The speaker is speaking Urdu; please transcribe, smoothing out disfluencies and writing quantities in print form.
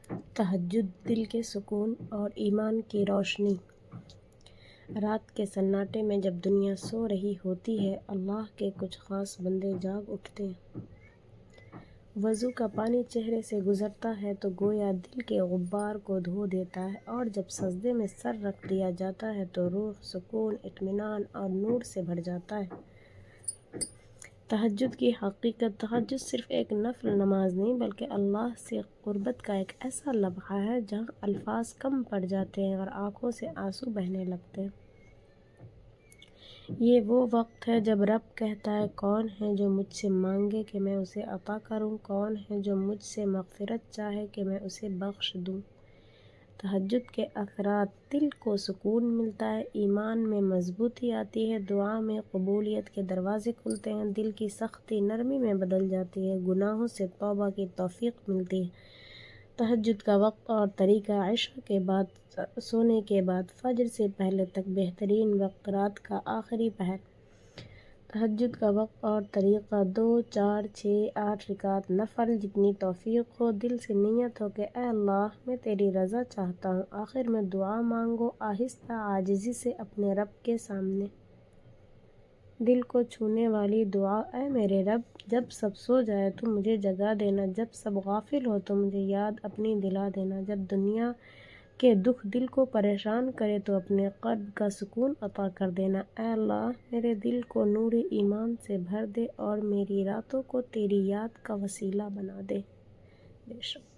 تہجد دل کے سکون اور ایمان کی روشنی۔ رات کے سناٹے میں جب دنیا سو رہی ہوتی ہے، اللہ کے کچھ خاص بندے جاگ اٹھتے ہیں۔ وضو کا پانی چہرے سے گزرتا ہے تو گویا دل کے غبار کو دھو دیتا ہے، اور جب سجدے میں سر رکھ دیا جاتا ہے تو روح سکون، اطمینان اور نور سے بھر جاتا ہے۔ تہجد کی حقیقت۔ تہجد صرف ایک نفل نماز نہیں بلکہ اللہ سے قربت کا ایک ایسا لمحہ ہے جہاں الفاظ کم پڑ جاتے ہیں اور آنکھوں سے آنسو بہنے لگتے ہیں۔ یہ وہ وقت ہے جب رب کہتا ہے، کون ہے جو مجھ سے مانگے کہ میں اسے عطا کروں، کون ہے جو مجھ سے مغفرت چاہے کہ میں اسے بخش دوں۔ تہجد کے اثرات۔ دل کو سکون ملتا ہے، ایمان میں مضبوطی آتی ہے، دعا میں قبولیت کے دروازے کھلتے ہیں، دل کی سختی نرمی میں بدل جاتی ہے، گناہوں سے توبہ کی توفیق ملتی ہے۔ تہجد کا وقت اور طریقہ۔ عشاء کے بعد سونے کے بعد فجر سے پہلے تک بہترین وقت۔ رات کا آخری پہر۔ تہجد کا وقت اور طریقہ: 2، 4، 6، 8 رکعت نفل، جتنی توفیق ہو۔ دل سے نیت ہو کہ اے اللہ، میں تیری رضا چاہتا ہوں۔ آخر میں دعا مانگو، آہستہ، عاجزی سے اپنے رب کے سامنے۔ دل کو چھونے والی دعا: اے میرے رب، جب سب سو جائے تو مجھے جگا دینا، جب سب غافل ہو تو مجھے یاد اپنی دلا دینا، جب دنیا کے دکھ دل کو پریشان کرے تو اپنے قلب کا سکون عطا کر دینا۔ اے اللہ، میرے دل کو نور ایمان سے بھر دے اور میری راتوں کو تیری یاد کا وسیلہ بنا دے۔ بے شک